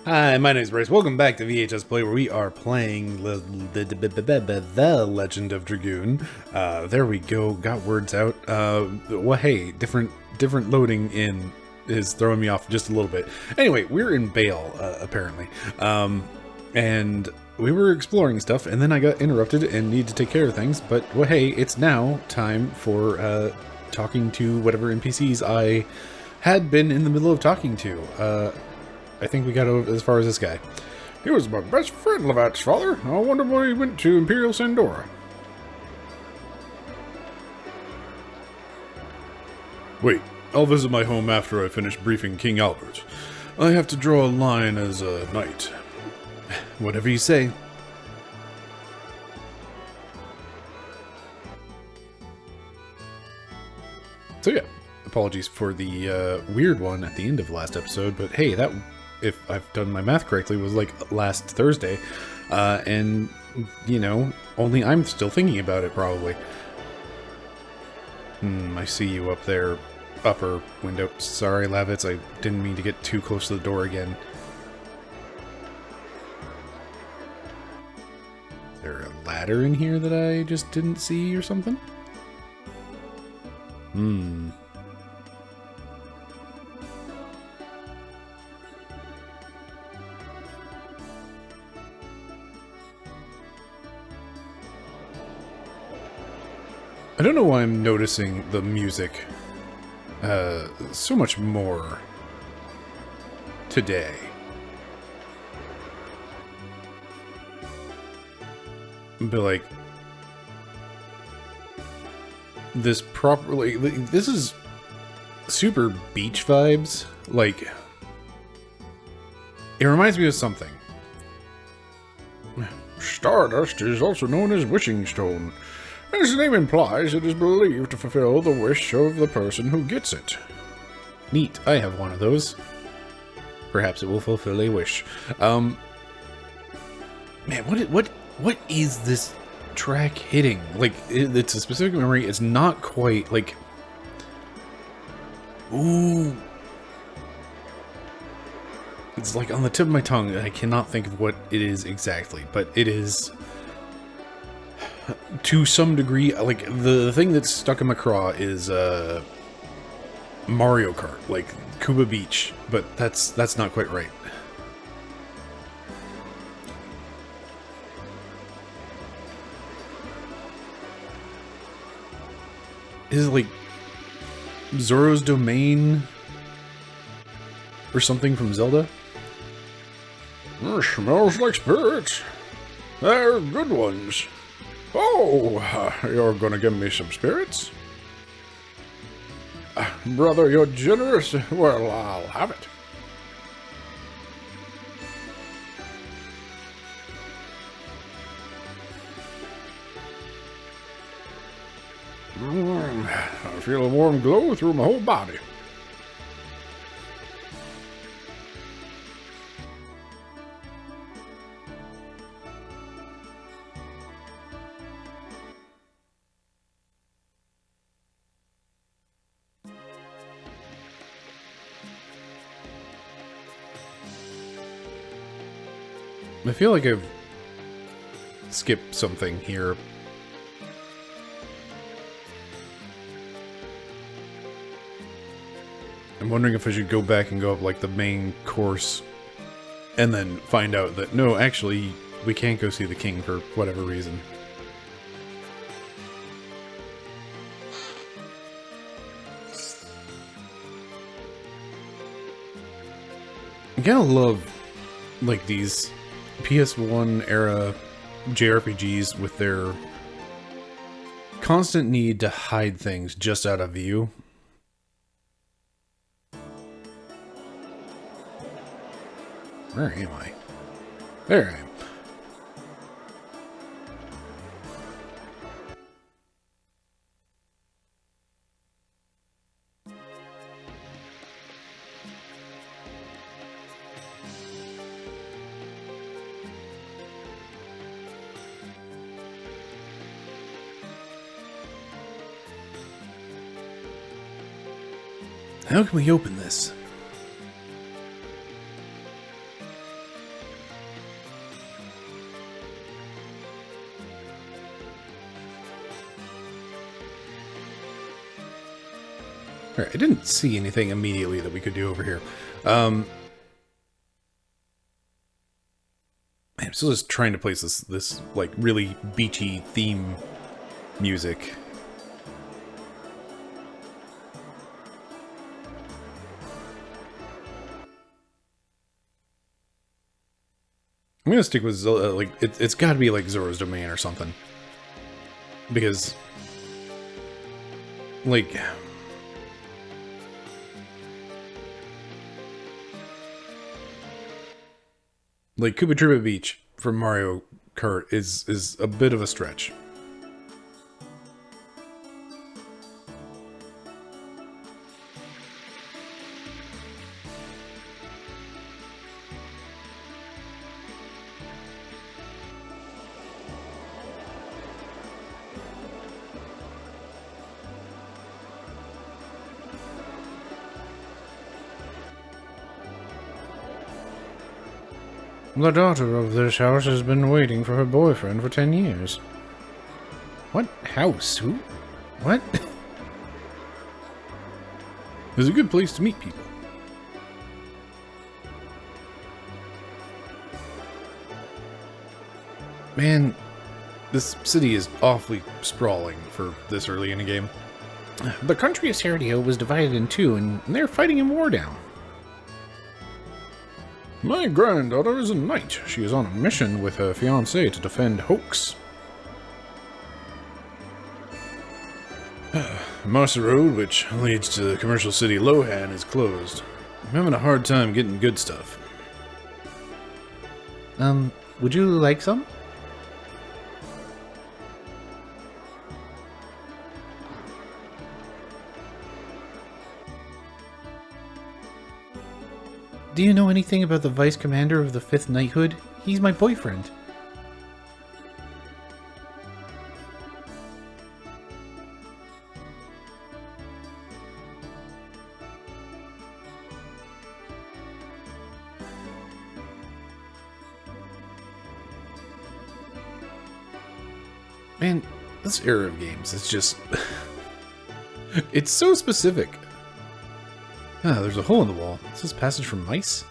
Hi, my name is Bryce. Welcome back to VHS Play, where we are playing the Legend of Dragoon. There we go. Got words out. Well, hey, different loading in is throwing me off just a little bit. Anyway, we're in Bale, apparently, and we were exploring stuff, and then I got interrupted and need to take care of things. But well, hey, it's now time for talking to whatever NPCs I had been in the middle of talking to. I think we got over as far as this guy. He was my best friend, Lavat's father. I wonder why he went to Imperial Sandora. Wait, I'll visit my home after I finish briefing King Albert. I have to draw a line as a knight. Whatever you say. So yeah, apologies for the weird one at the end of the last episode, but hey, that, if I've done my math correctly, was like last Thursday, and, you know, only I'm still thinking about it, probably. I see you up there, upper window. Sorry, Lavitz, I didn't mean to get too close to the door again. Is there a ladder in here that I just didn't see or something? I don't know why I'm noticing the music so much more today. But like, this properly, this is super beach vibes. Like, it reminds me of something. Stardust is also known as Wishing Stone. As the name implies, it is believed to fulfill the wish of the person who gets it. Neat. I have one of those. Perhaps it will fulfill a wish. Man, what is this track hitting? Like, it's a specific memory. It's not quite like. Ooh. It's like on the tip of my tongue, and I cannot think of what it is exactly, but it is, to some degree, like, the thing that's stuck in my craw is Mario Kart, like Cuba Beach, but that's not quite right. Is it like Zoro's Domain or something from Zelda? Smells like spirits. They're good ones. Oh, you're gonna give me some spirits? Brother, you're generous. Well, I'll have it. I feel a warm glow through my whole body. I feel like I've skipped something here. I'm wondering if I should go back and go up like the main course and then find out that no, actually, we can't go see the king for whatever reason. I kind of love like these PS1 era JRPGs with their constant need to hide things just out of view. Where am I? There I am. How can we open this? Alright, I didn't see anything immediately that we could do over here. I'm still just trying to place this like really beachy theme music. I'm gonna stick with like it's got to be like Zora's Domain or something, because like Koopa Troopa Beach from Mario Kart is a bit of a stretch. The daughter of this house has been waiting for her boyfriend for 10 years. What house? Who? What? It's a good place to meet people. Man, this city is awfully sprawling for this early in a game. The country of Sergio was divided in two, and they're fighting a war down. My granddaughter is a knight. She is on a mission with her fiancé to defend Hoax. Marsa Road, which leads to the commercial city Lohan, is closed. I'm having a hard time getting good stuff. Would you like some? Do you know anything about the Vice Commander of the 5th Knighthood? He's my boyfriend. Man, this era of games is just... it's so specific. Ah, there's a hole in the wall. Is this passage from mice?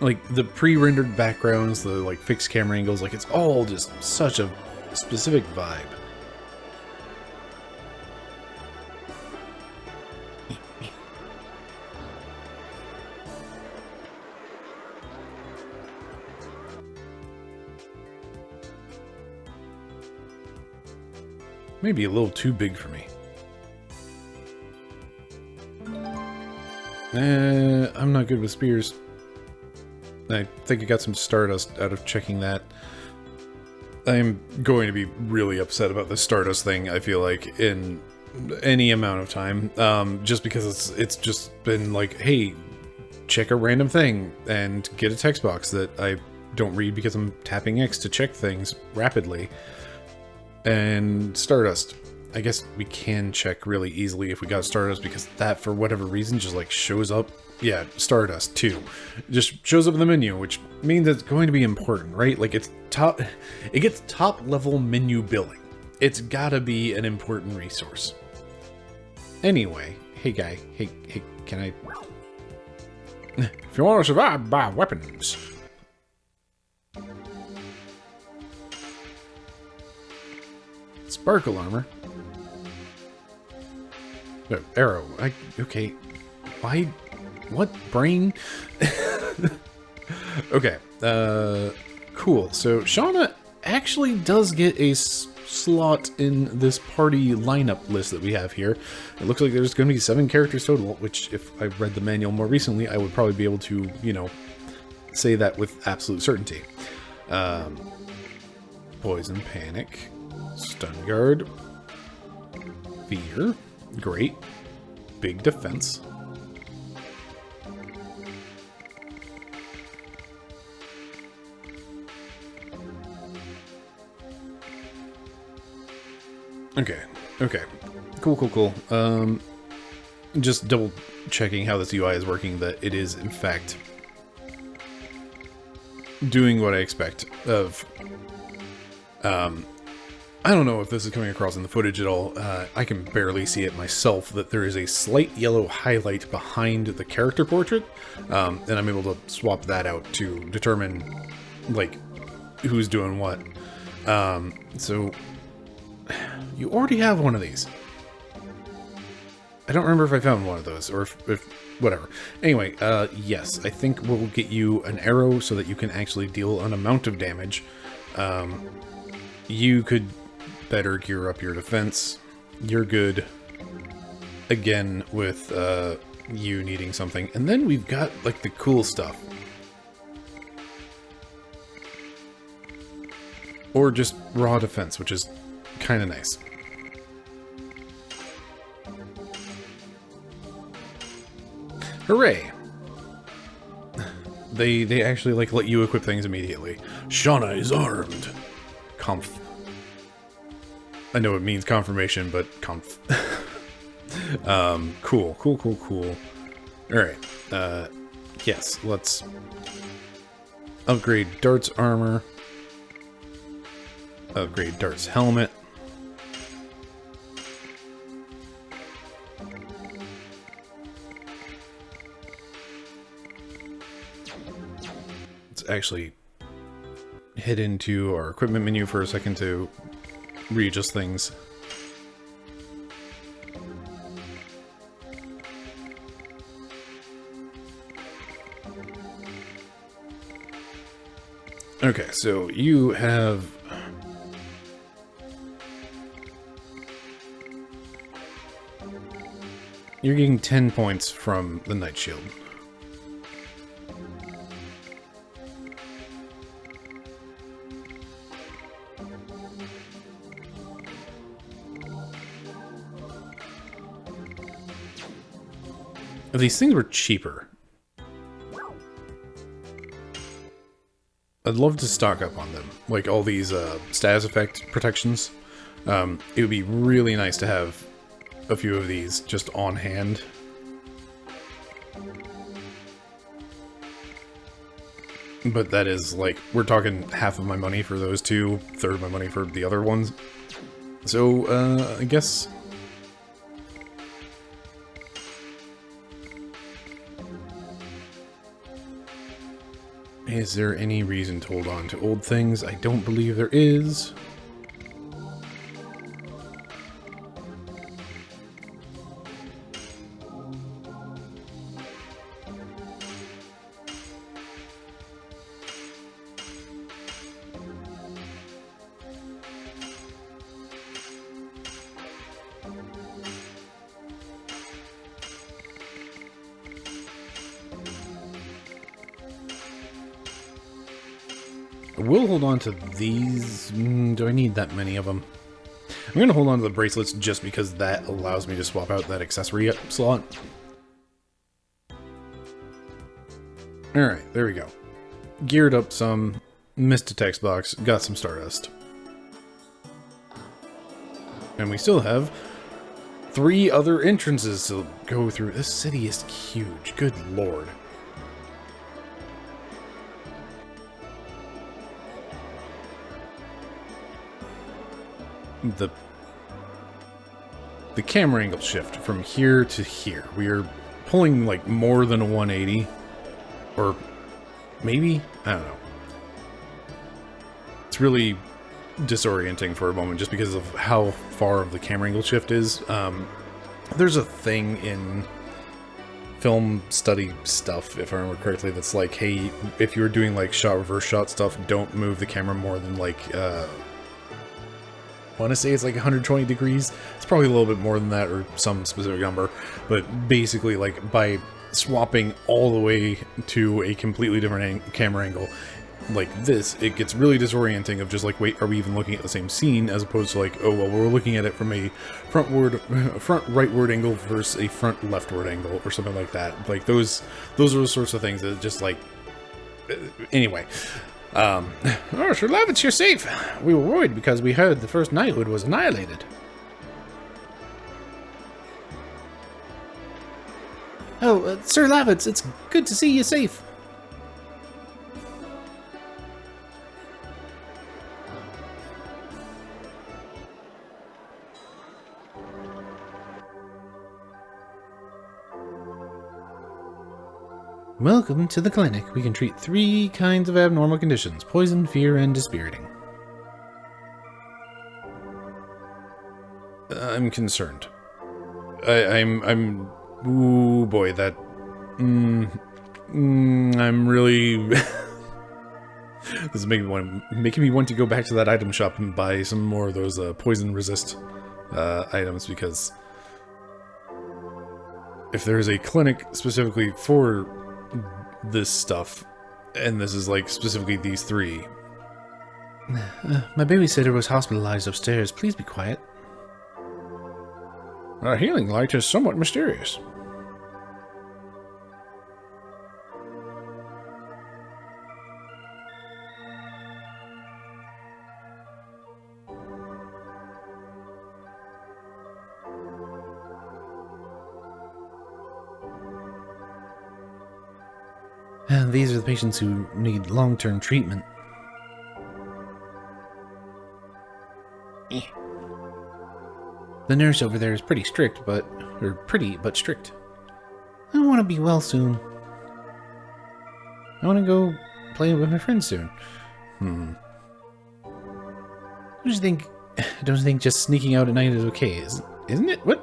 Like, the pre-rendered backgrounds, the, like, fixed camera angles, like, it's all just such a specific vibe. Maybe a little too big for me. I'm not good with spears. I think I got some Stardust out of checking that. I'm going to be really upset about this Stardust thing, I feel like, in any amount of time. Just because it's just been like, hey, check a random thing and get a text box that I don't read because I'm tapping X to check things rapidly. And Stardust. I guess we can check really easily if we got Stardust, because that, for whatever reason, just like shows up. Yeah, Stardust too. It just shows up in the menu, which means it's going to be important, right? Like it gets top level menu billing. It's gotta be an important resource. Anyway, hey guy, hey, can I... If you want to survive, buy weapons. Sparkle armor. No, arrow. Okay. Why? What? Brain? Okay. Cool. So Shauna actually does get a slot in this party lineup list that we have here. It looks like there's going to be 7 characters total, which if I read the manual more recently, I would probably be able to, you know, say that with absolute certainty. Poison, Panic, Stun Guard, Fear, great, Big Defense. Okay, cool. just double checking how this UI is working, that it is in fact doing what I expect of. I don't know if this is coming across in the footage at all. I can barely see it myself, that there is a slight yellow highlight behind the character portrait, and I'm able to swap that out to determine, like, who's doing what. So, you already have one of these. I don't remember if I found one of those, or if whatever. Anyway, yes, I think we'll get you an arrow so that you can actually deal an amount of damage. You could better gear up your defense. You're good. Again, with you needing something. And then we've got, like, the cool stuff. Or just raw defense, which is kind of nice. Hooray! They actually, like, let you equip things immediately. Shauna is armed. Conf. I know it means confirmation, but conf. Cool. Alright. Yes, let's upgrade Dart's armor. Upgrade Dart's helmet. Let's actually head into our equipment menu for a second to readjust things. Okay, so you have you're getting 10 points from the Night Shield. If these things were cheaper, I'd love to stock up on them. Like all these status effect protections. It would be really nice to have a few of these just on hand. But that is like, we're talking half of my money for those two, third of my money for the other ones. So, I guess... Is there any reason to hold on to old things? I don't believe there is. I will hold on to these. Do I need that many of them? I'm going to hold on to the bracelets just because that allows me to swap out that accessory slot. Alright, there we go. Geared up some, missed a text box, got some Stardust. And we still have 3 other entrances to go through. This city is huge, good lord. The camera angle shift from here to here. We are pulling like more than a 180, or maybe, I don't know. It's really disorienting for a moment just because of how far of the camera angle shift is. There's a thing in film study stuff, if I remember correctly, that's like, hey, if you're doing like shot reverse shot stuff, don't move the camera more than like I want to say it's like 120 degrees. It's probably a little bit more than that, or some specific number. But basically, like, by swapping all the way to a completely different camera angle, like this, it gets really disorienting of just like, wait, are we even looking at the same scene? As opposed to like, oh, well, we're looking at it from a front rightward angle versus a front leftward angle, or something like that. Like, those are the sorts of things that just, like... Anyway... Oh, Sir Lavitz, you're safe. We were worried because we heard the first knighthood was annihilated. Oh, Sir Lavitz, it's good to see you safe. Welcome to the clinic. We can treat 3 kinds of abnormal conditions: poison, fear, and dispiriting. I'm concerned. I'm. Ooh boy, that. I'm really. This is making me want to go back to that item shop and buy some more of those poison resist items, because if there is a clinic specifically for this stuff, and this is like specifically these 3. My babysitter was hospitalized upstairs. Please be quiet. A healing light is somewhat mysterious. And these are the patients who need long-term treatment. The nurse over there is pretty strict, but strict. I want to be well soon. I want to go play with my friends soon. Don't you think? Don't you think just sneaking out at night is okay? Isn't it? What?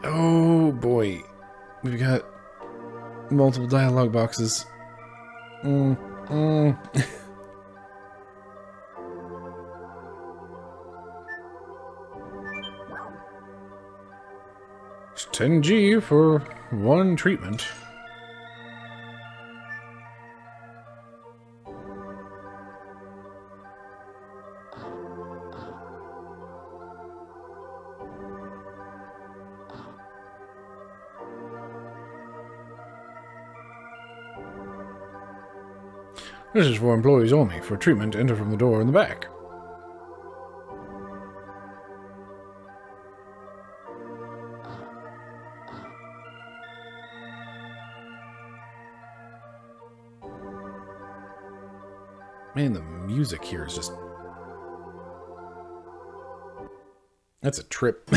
Oh boy, we've got multiple dialogue boxes. It's 10G for 1 treatment. This is for employees only. For treatment, enter from the door in the back. Man, the music here is just... That's a trip.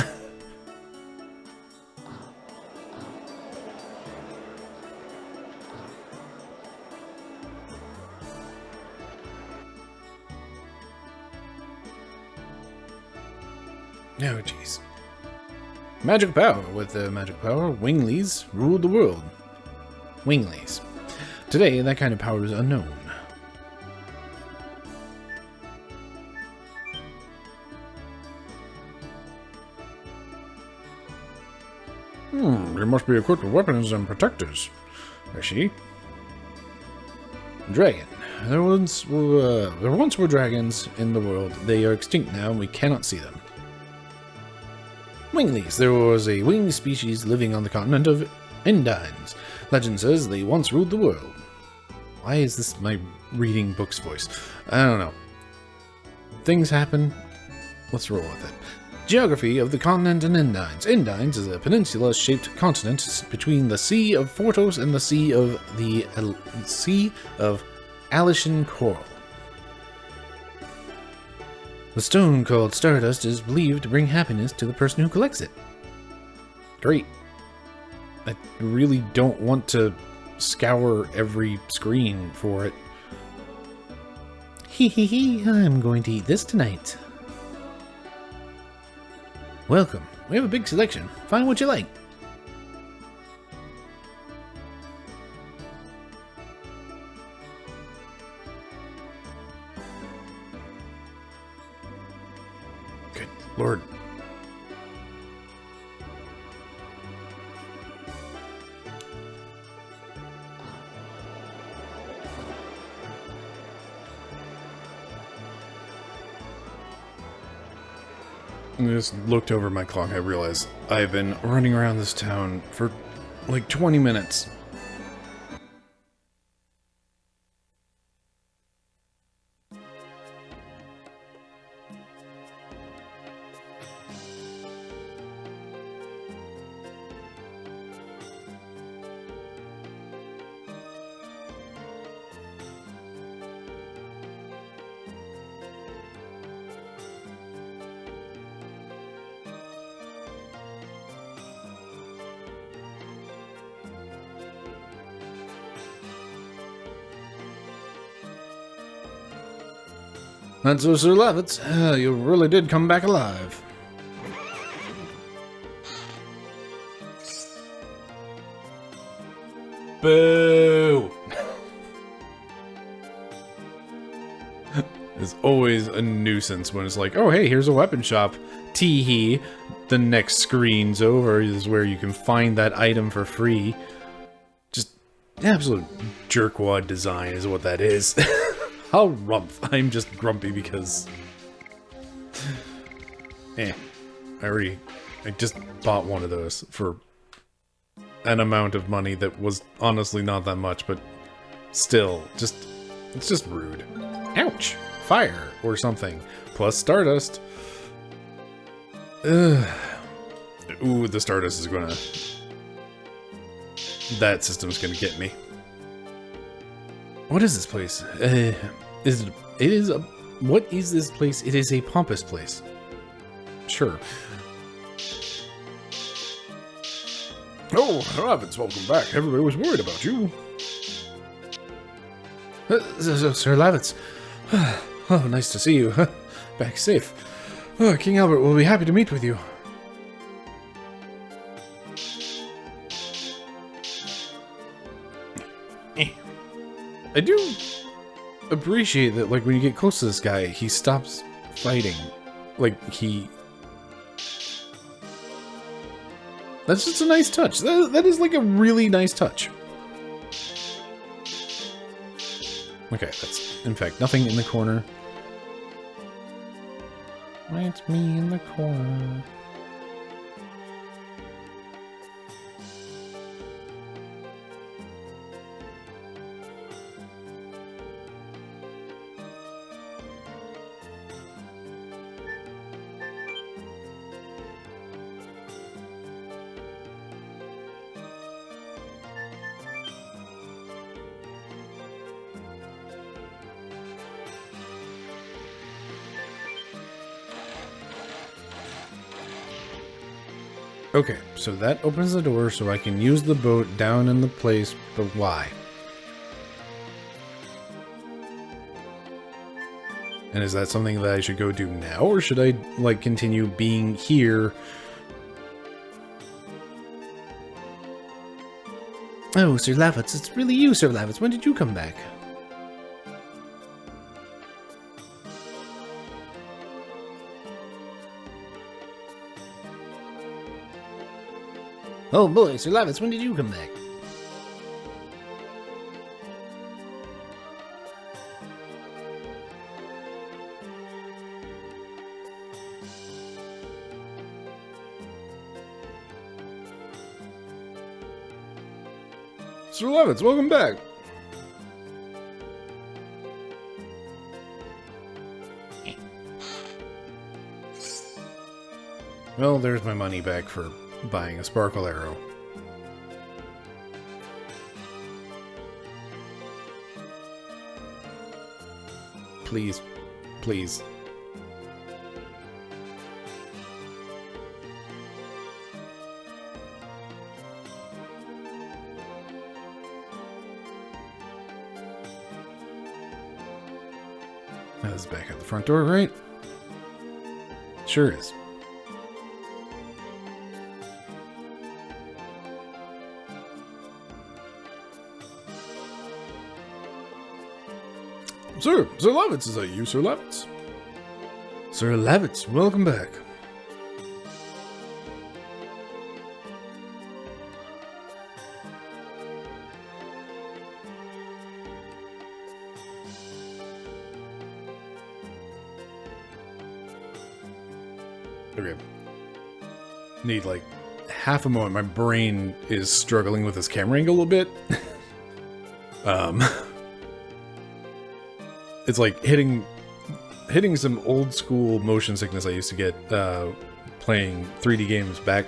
Oh, jeez. Magic power. With the magic power, Winglies ruled the world. Winglies. Today, that kind of power is unknown. They must be equipped with weapons and protectors. I see. Dragon. There once were dragons in the world. They are extinct now, and we cannot see them. Winglies. There was a winged species living on the continent of Endines. Legend says they once ruled the world. Why is this my reading books voice? I don't know. Things happen. Let's roll with it. Geography of the continent in Endines. Endines is a peninsula-shaped continent between the Sea of Fortos and the Sea of Alishan Coral. The stone called Stardust is believed to bring happiness to the person who collects it. Great. I really don't want to scour every screen for it. Hee, I'm going to eat this tonight. Welcome. We have a big selection. Find what you like. Good Lord. I just looked over my clock. I realized I've been running around this town for like 20 minutes. That's so, Sir Levitz. You really did come back alive. Boo! It's always a nuisance when it's like, oh hey, here's a weapon shop. Tee-hee. The next screen's over is where you can find that item for free. Just absolute jerkwad design is what that is. How rumph. I'm just grumpy because... I just bought one of those for an amount of money that was honestly not that much, but still, it's just rude. Ouch! Fire or something. Plus Stardust. Ugh. Ooh, the Stardust is gonna... That system's gonna get me. What is this place? What is this place? It is a pompous place. Sure. Oh, Levitz, welcome back. Everybody was worried about you. Sir Levitz. Oh, nice to see you. Back safe. King Albert will be happy to meet with you. I do appreciate that, like, when you get close to this guy, he stops fighting. Like, That's just a nice touch. That is, like, a really nice touch. Okay, that's, in fact, nothing in the corner. It's me in the corner. Okay, so that opens the door so I can use the boat down in the place, but why? And is that something that I should go do now, or should I, like, continue being here? Oh, Sir Levitz, it's really you, Sir Levitz. When did you come back? Oh boy, Sir Levitz, when did you come back? Sir Levitz, welcome back. Well, there's my money back for buying a sparkle arrow. Please, please. That is back at the front door, right? Sure is. Sir Levitz, is that you, Sir Levitz? Sir Levitz, welcome back. Okay. Need like half a moment. My brain is struggling with this camera angle a little bit. It's like hitting some old school motion sickness I used to get playing 3D games back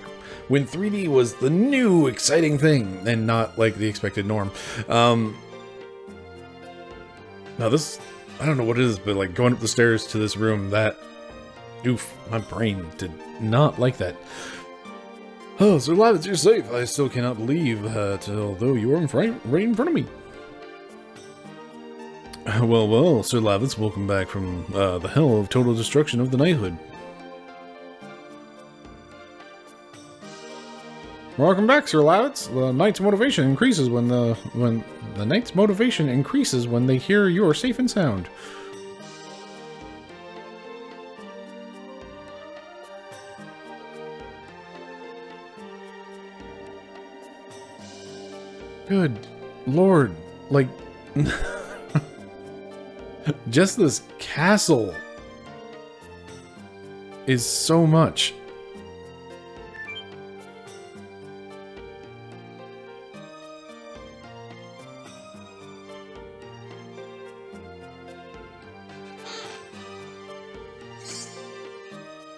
when 3D was the new exciting thing and not like the expected norm. Now this, I don't know what it is, but like going up the stairs to this room, that, oof, my brain did not like that. Oh, Sir Levitz, you're safe. I still cannot believe although you are right in front of me. Well, well, Sir Lavitz, welcome back from the hell of total destruction of the knighthood. Welcome back, Sir Lavitz. The knight's motivation increases when they hear you are safe and sound. Good Lord, like, just this castle is so much.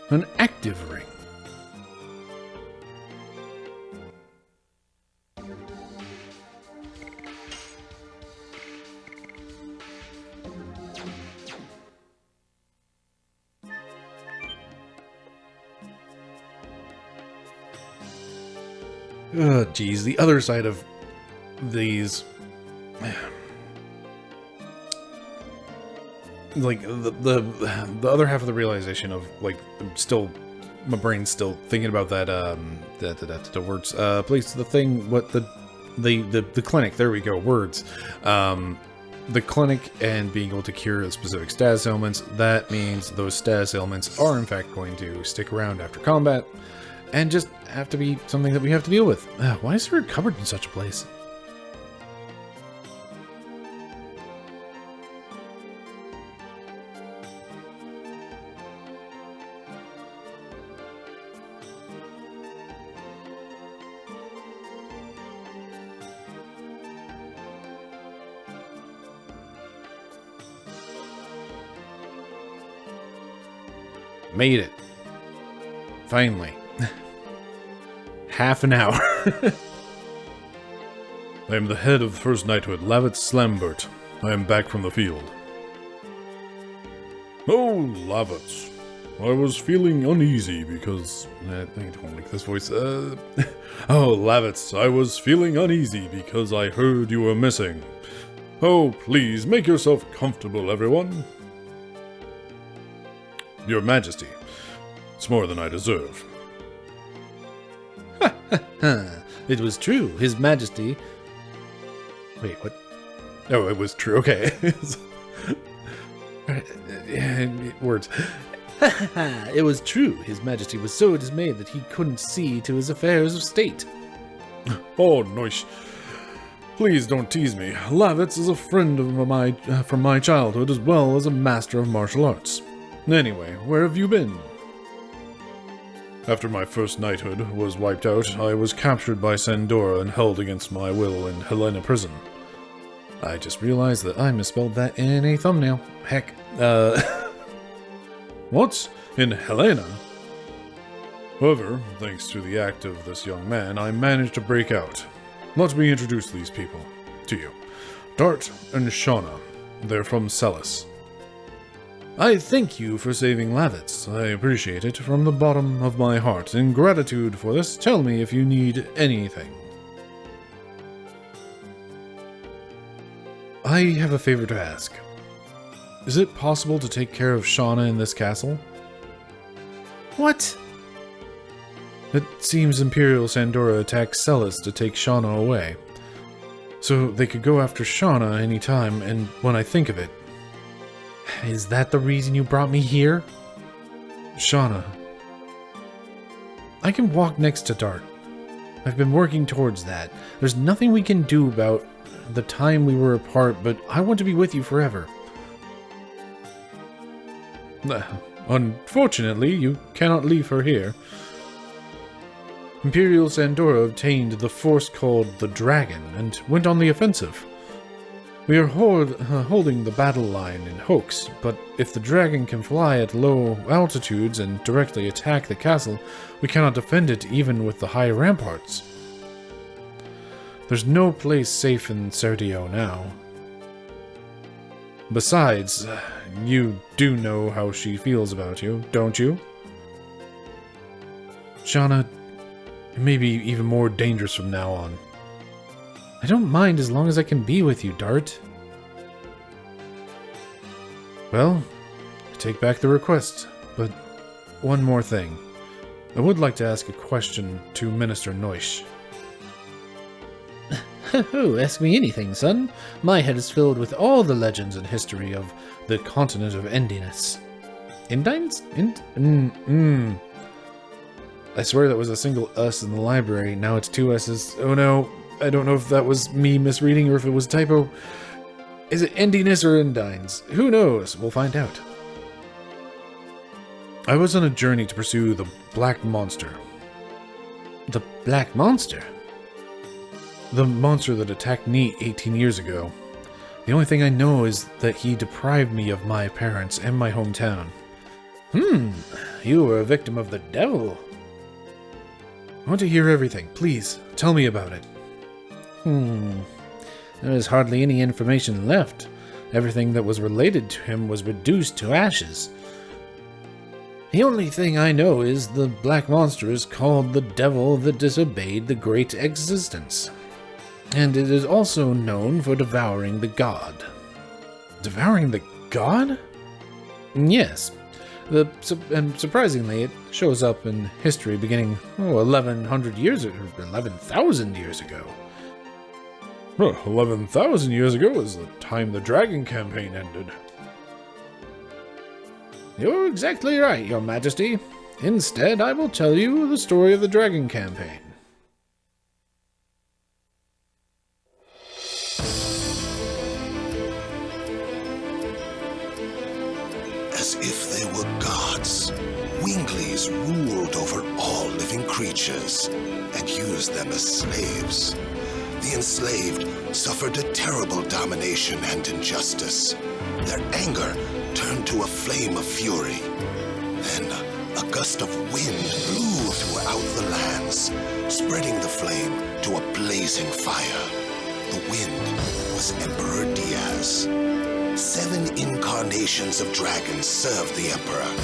An active ring. Geez, the other side of these, like the other half of the realization of, like, still, my brain's still thinking about that the words, place, the thing, what the clinic, there we go, words, the clinic, and being able to cure the specific status ailments. That means those status ailments are in fact going to stick around after combat and just have to be something that we have to deal with. Why is there a cupboard in such a place? Made it. Finally. Half an hour. I am the head of the First Knighthood, Lavitz Slambert. I am back from the field. Oh, Lavitz. I was feeling uneasy because... I don't like this voice. Oh, Lavitz, I was feeling uneasy because I heard you were missing. Oh, please, make yourself comfortable, everyone. Your Majesty, it's more than I deserve. It was true, His Majesty. Wait, what? Oh, it was true. Okay. Words. It was true. His Majesty was so dismayed that he couldn't see to his affairs of state. Oh, nice. Please don't tease me. Lavitz is a friend of from my childhood, as well as a master of martial arts. Anyway, where have you been? After my first knighthood was wiped out, I was captured by Sandora and held against my will in Helena prison. I just realized that I misspelled that in a thumbnail. Heck, What? In Helena? However, thanks to the act of this young man, I managed to break out. Let me introduce these people to you. Dart and Shauna. They're from Celis. I thank you for saving Lavitz. I appreciate it from the bottom of my heart. In gratitude for this, tell me if you need anything. I have a favor to ask. Is it possible to take care of Shauna in this castle? What? It seems Imperial Sandora attacked Celis to take Shauna away. So they could go after Shauna anytime, and when I think of it, is that the reason you brought me here? Shauna. I can walk next to Dart. I've been working towards that. There's nothing we can do about the time we were apart, but I want to be with you forever. Unfortunately, you cannot leave her here. Imperial Sandora obtained the force called the Dragon and went on the offensive. We are holding the battle line in Hoax, but if the dragon can fly at low altitudes and directly attack the castle, we cannot defend it even with the high ramparts. There's no place safe in Serdio now. Besides, you do know how she feels about you, don't you? Shauna, it may be even more dangerous from now on. I don't mind as long as I can be with you, Dart. Well, I take back the request, but one more thing. I would like to ask a question to Minister Noish. Oh, ask me anything, son. My head is filled with all the legends and history of the continent of Endiness. Endines? I swear that was a single S in the library. Now it's two S's. Oh no, I don't know if that was me misreading or if it was a typo. Is it Endiness or Endines? Who knows? We'll find out. I was on a journey to pursue the Black Monster. The Black Monster? The monster that attacked me 18 years ago. The only thing I know is that he deprived me of my parents and my hometown. You were a victim of the devil. I want to hear everything. Please, tell me about it. There is hardly any information left. Everything that was related to him was reduced to ashes. The only thing I know is the Black Monster is called the devil that disobeyed the Great Existence. And it is also known for devouring the god. Devouring the god? Yes. And surprisingly, it shows up in history beginning 1100 years or 11,000 years ago. Well, 11,000 years ago was the time the Dragon campaign ended. You're exactly right, Your Majesty. Instead, I will tell you the story of the Dragon campaign. As if they were gods, Winglies ruled over all living creatures and used them as slaves. The enslaved suffered a terrible domination and injustice. Their anger turned to a flame of fury. Then a gust of wind blew throughout the lands, spreading the flame to a blazing fire. The wind was Emperor Diaz. 7 incarnations of dragons served the Emperor.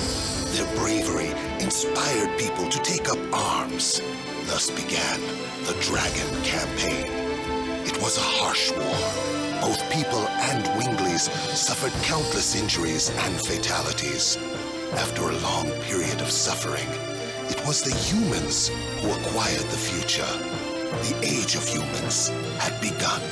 Their bravery inspired people to take up arms. Thus began the Dragon Campaign. It was a harsh war. Both people and Winglies suffered countless injuries and fatalities. After a long period of suffering, it was the humans who acquired the future. The age of humans had begun.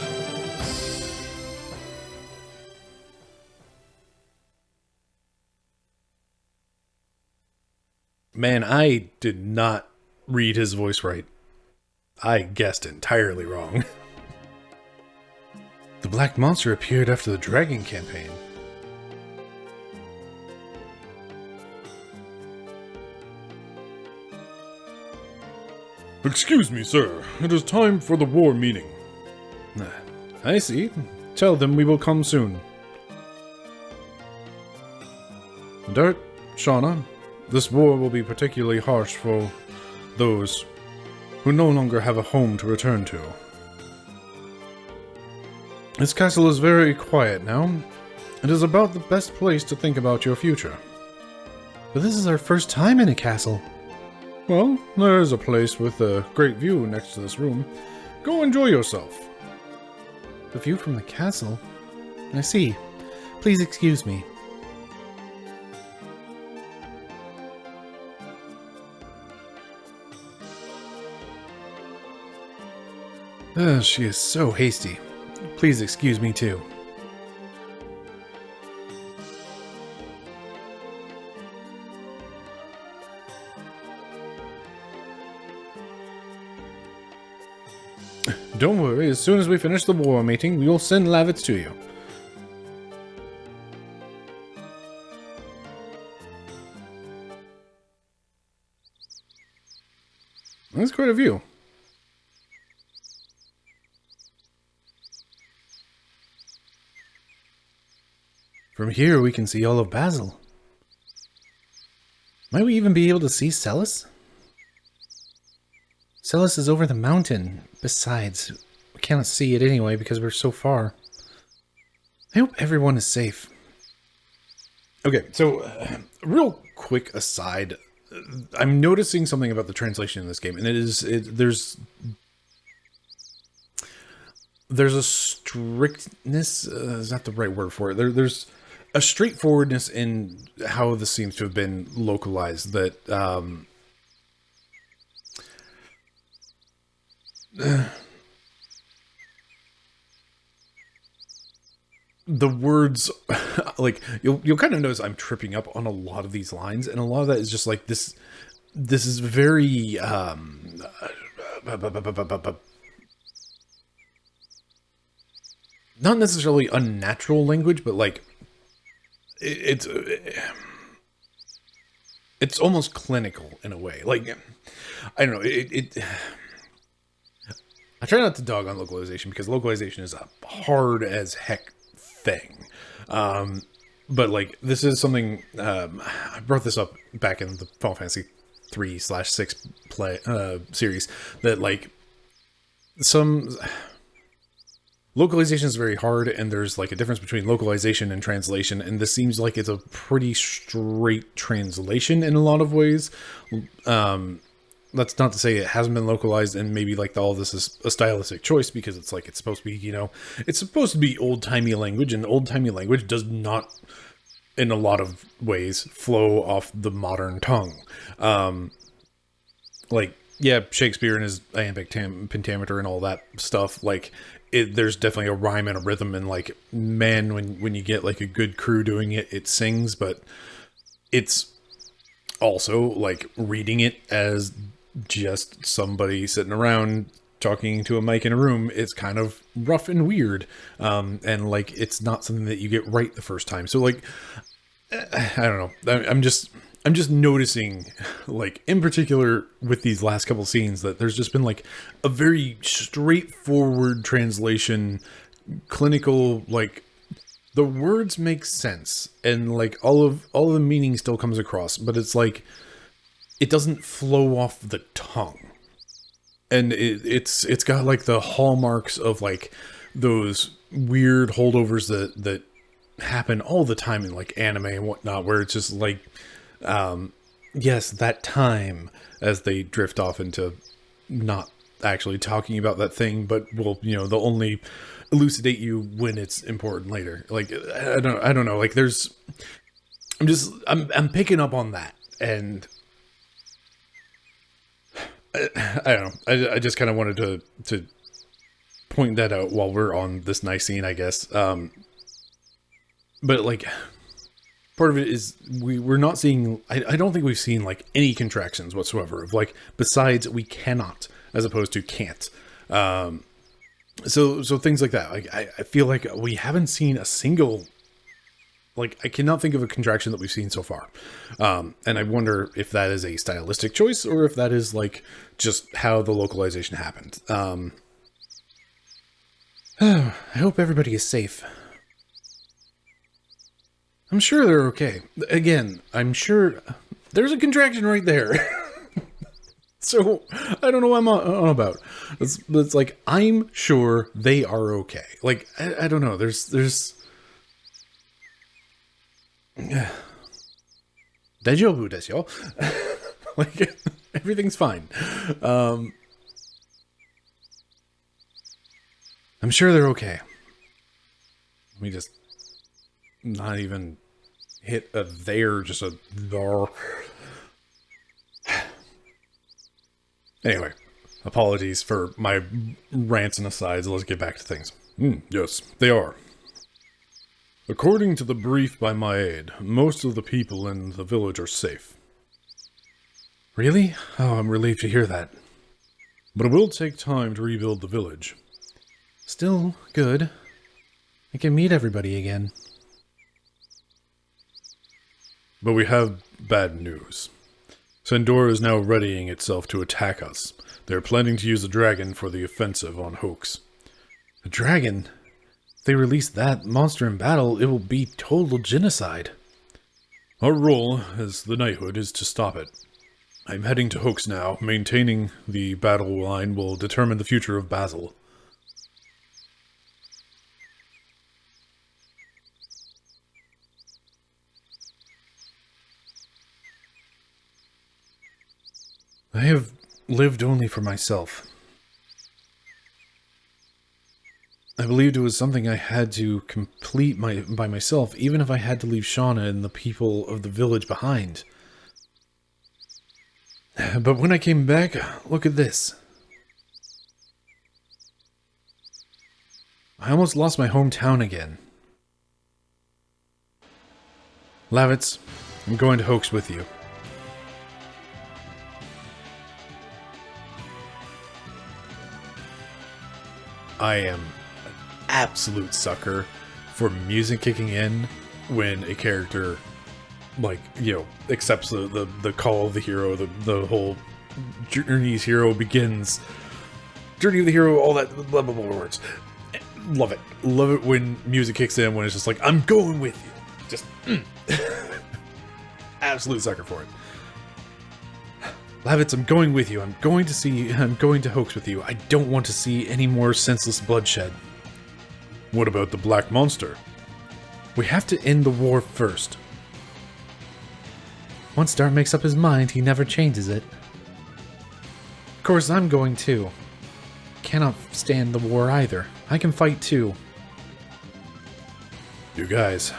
Man, I did not read his voice right. I guessed entirely wrong. The Black Monster appeared after the Dragon campaign. Excuse me, sir. It is time for the war meeting. I see. Tell them we will come soon. Dart, Shauna, this war will be particularly harsh for those who no longer have a home to return to. This castle is very quiet now. It is about the best place to think about your future. But this is our first time in a castle. Well, there is a place with a great view next to this room. Go enjoy yourself. The view from the castle? I see. Please excuse me. She is so hasty. Please excuse me too. Don't worry, as soon as we finish the war meeting, we will send Lavitz to you. That's quite a view. From here, we can see all of Basel. Might we even be able to see Celis? Celis is over the mountain. Besides, we cannot see it anyway because we're so far. I hope everyone is safe. Okay, so real quick aside, I'm noticing something about the translation in this game, and there's a strictness. Is not the right word for it. There's a straightforwardness in how this seems to have been localized that the words, like, you'll kind of notice I'm tripping up on a lot of these lines, and a lot of that is just like this is very not necessarily unnatural language, but like it's almost clinical in a way. Like, I don't know, I try not to dog on localization because localization is a hard as heck thing. But like, this is something, I brought this up back in the Final Fantasy 3/6 play series, that like some localization is very hard, and there's like a difference between localization and translation, and this seems like it's a pretty straight translation in a lot of ways. That's not to say it hasn't been localized, and maybe like all this is a stylistic choice, because it's like, it's supposed to be, you know, it's supposed to be old-timey language, and old-timey language does not, in a lot of ways, flow off the modern tongue. Like, yeah, Shakespeare and his iambic pentameter and all that stuff, like, there's definitely a rhyme and a rhythm, and like, man, when you get like a good crew doing it, it sings, but it's also like reading it as just somebody sitting around talking to a mic in a room, it's kind of rough and weird, and like, it's not something that you get right the first time. So like, I don't know, I'm just noticing, like, in particular with these last couple scenes, that there's just been like a very straightforward translation, clinical, like, the words make sense, and like all of the meaning still comes across, but it's like, it doesn't flow off the tongue. And it's got like the hallmarks of like those weird holdovers that happen all the time in like anime and whatnot, where it's just like, yes, that time, as they drift off into not actually talking about that thing, but will, you know, they'll only elucidate you when it's important later. Like, I don't know, like, I'm picking up on that, and I don't know. I just kind of wanted to point that out while we're on this nice scene, I guess. But like, part of it is we're not seeing. I don't think we've seen like any contractions whatsoever of like, besides we cannot as opposed to can't. So things like that. Like, I feel like we haven't seen a single. Like, I cannot think of a contraction that we've seen so far. And I wonder if that is a stylistic choice, or if that is, like, just how the localization happened. I hope everybody is safe. I'm sure they're okay. Again, I'm sure there's a contraction right there. So, I don't know what I'm on about. It's like, I'm sure they are okay. Like, I don't know. There's... Daijoubu desu yo. Like, everything's fine. I'm sure they're okay. Let me just not even hit a there, just a there. Anyway, apologies for my rants and asides. Let's get back to things. Yes, they are. According to the brief by my aide, most of the people in the village are safe. Really? Oh, I'm relieved to hear that. But it will take time to rebuild the village. Still good. I can meet everybody again. But we have bad news. Sandora is now readying itself to attack us. They're planning to use the dragon for the offensive on Hoax. The dragon? If they release that monster in battle, it will be total genocide. Our role as the knighthood is to stop it. I'm heading to Hoax now. Maintaining the battle line will determine the future of Basil. I have lived only for myself. I believed it was something I had to complete by myself, even if I had to leave Shauna and the people of the village behind. But when I came back, look at this. I almost lost my hometown again. Lavitz, I'm going to hoax with you. I am an absolute sucker for music kicking in when a character, like, you know, accepts the call of the hero, the whole journey's hero begins. Journey of the hero, all that blah blah blah words. Love it. Love it when music kicks in when it's just like, I'm going with you. Just absolute sucker for it. Lavitz, I'm going with you. I'm going to hoax with you. I don't want to see any more senseless bloodshed. What about the Black Monster? We have to end the war first. Once Dart makes up his mind, he never changes it. Of course, I'm going too. Cannot stand the war either. I can fight too. You guys.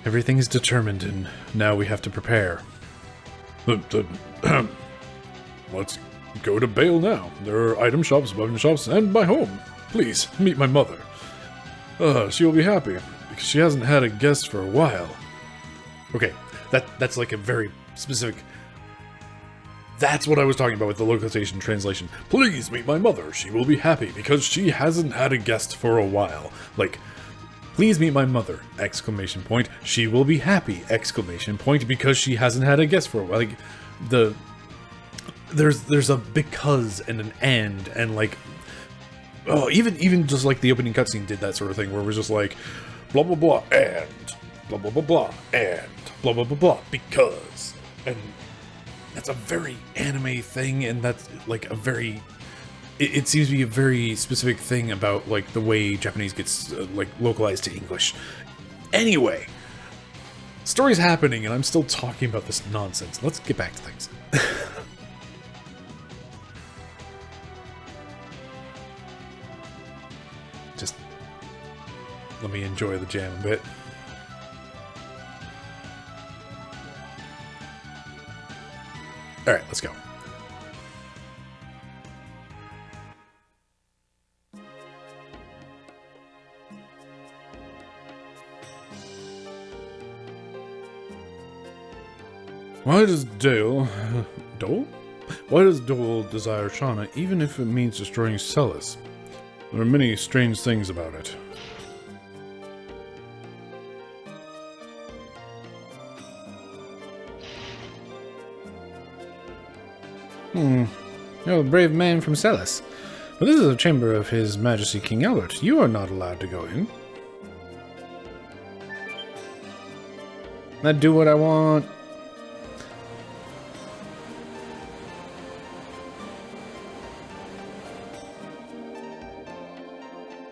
Everything is determined, and now we have to prepare. Let's go to Bale now. There are item shops, weapon shops, and my home. Please, meet my mother. She will be happy, because she hasn't had a guest for a while. Okay, that's like a very specific... That's what I was talking about with the localization translation. Please meet my mother. She will be happy, because she hasn't had a guest for a while. Like... Please meet my mother! Exclamation point. She will be happy! Exclamation point. Because she hasn't had a guest for a while. Like, there's a because and an and like, oh, even just like the opening cutscene did that sort of thing where it was just like, blah blah blah and blah blah blah blah and blah blah blah blah because, and that's a very anime thing, and that's like a very. It seems to be a very specific thing about, like, the way Japanese gets, like, localized to English. Anyway, story's happening, and I'm still talking about this nonsense. Let's get back to things. Just let me enjoy the jam a bit. Alright, let's go. Why does Dole desire Shauna, even if it means destroying Celis? There are many strange things about it. You're a brave man from Celis. But this is a chamber of His Majesty King Albert. You are not allowed to go in. I do what I want.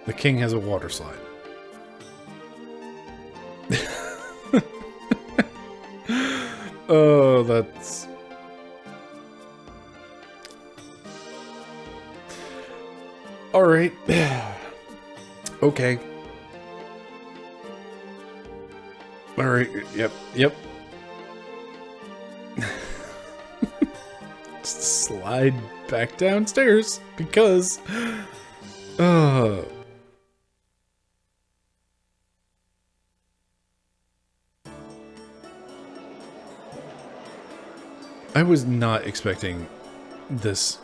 The king has a water slide. Oh, that's... Alright. Okay. Alright, yep. Just slide back downstairs, because... I was not expecting this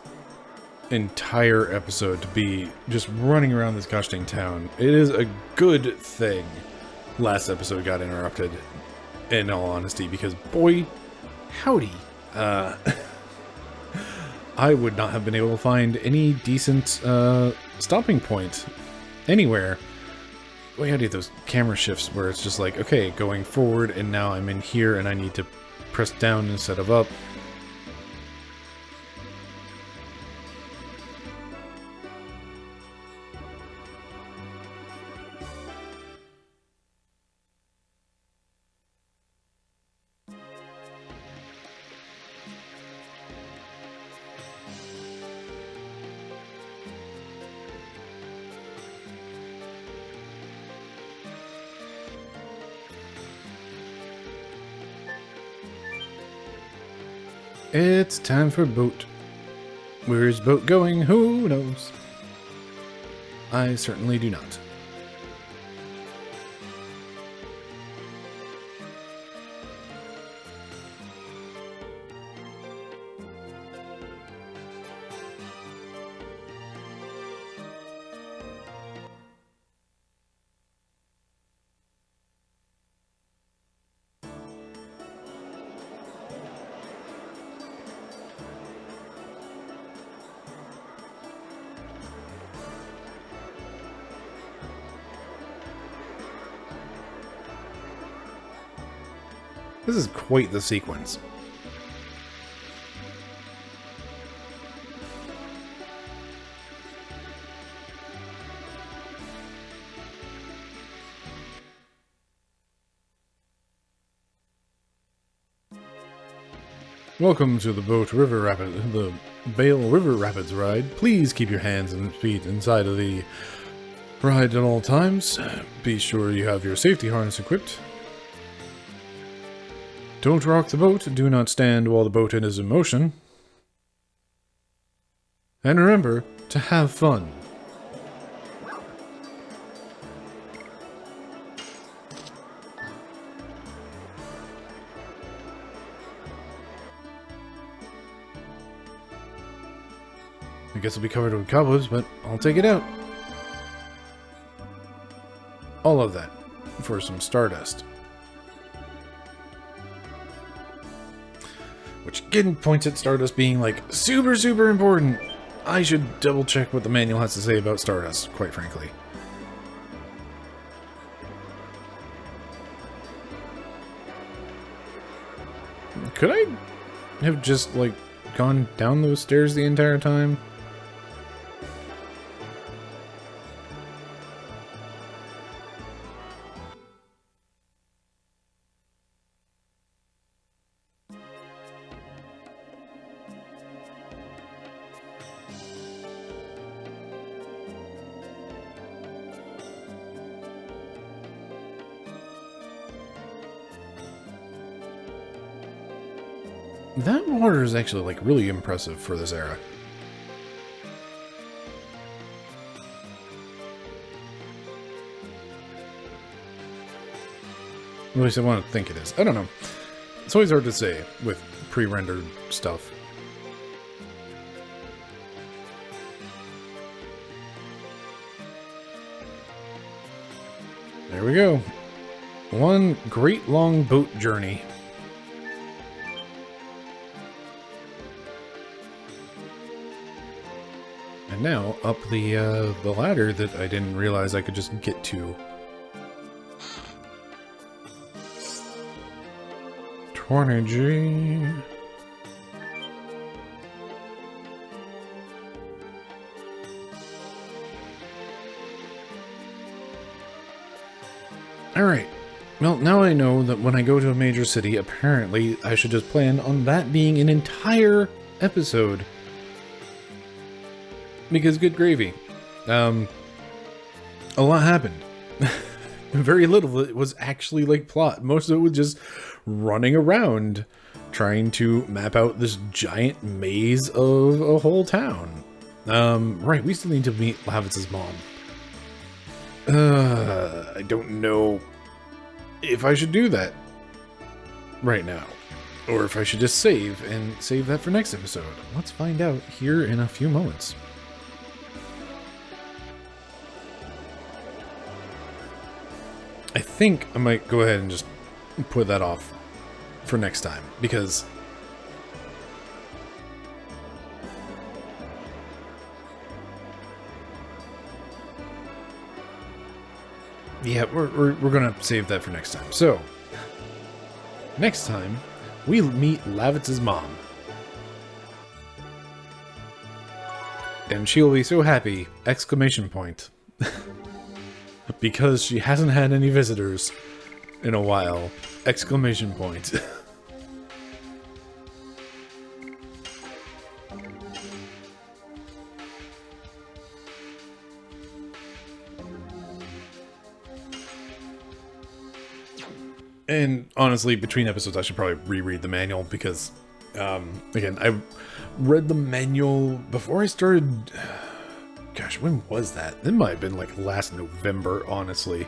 entire episode to be just running around this gosh dang town. It is a good thing last episode got interrupted, in all honesty, because boy, howdy, I would not have been able to find any decent stopping point anywhere. Boy, howdy, those camera shifts where it's just like, okay, going forward, and now I'm in here and I need to press down instead of up. It's time for boat. Where's boat going? Who knows? I certainly do not. This is quite the sequence. Welcome to the the Bale River Rapids ride. Please keep your hands and feet inside of the ride at all times. Be sure you have your safety harness equipped. Don't rock the boat. Do not stand while the boat is in motion. And remember to have fun. I guess it'll be covered with cobwebs, but I'll take it out. All of that for some stardust. Which again points at Stardust being like super important. I should double check what the manual has to say about Stardust, quite frankly. Could I have just like gone down those stairs the entire time? That water is actually, like, really impressive for this era. At least I want to think it is. I don't know. It's always hard to say with pre-rendered stuff. There we go. One great long boat journey. And now up the ladder that I didn't realize I could just get to. 20G. Alright. Well, now I know that when I go to a major city, apparently I should just plan on that being an entire episode. Because good gravy. A lot happened. Very little of it was actually like plot. Most of it was just running around trying to map out this giant maze of a whole town. Right, we still need to meet Lavitz's mom. I don't know if I should do that right now. Or if I should just save and save that for next episode. Let's find out here in a few moments. I think I might go ahead and just put that off for next time, because yeah, we're gonna save that for next time. So next time we meet Lavitz's mom, and she'll be so happy! Exclamation point. Because she hasn't had any visitors in a while. Exclamation point. And honestly, between episodes, I should probably reread the manual because Again, I read the manual before I started. Gosh, when was that? It might have been like last November, honestly.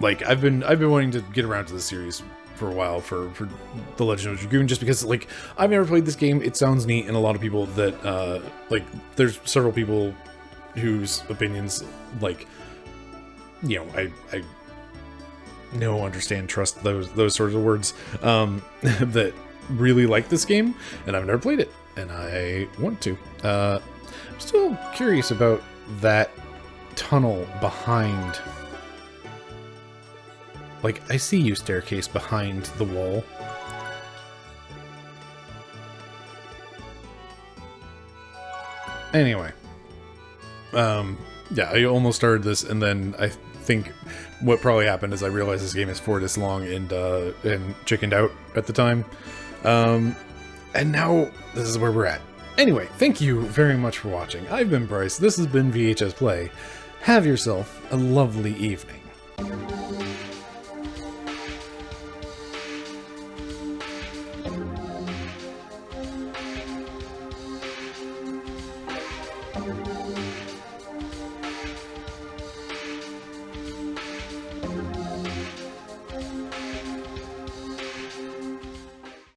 Like I've been wanting to get around to the series for a while for the Legend of Dragoon, just because like I've never played this game. It sounds neat, and a lot of people that like there's several people whose opinions, like, you know, I know, understand, trust, those sorts of words, that really like this game, and I've never played it, and I want to. I'm still curious about that tunnel behind. Like, I see you, staircase behind the wall. Anyway. Yeah, I almost started this, and then I think what probably happened is I realized this game is 4 discs long and chickened out at the time. And now this is where we're at. Anyway, thank you very much for watching. I've been Bryce. This has been VHS Play. Have yourself a lovely evening.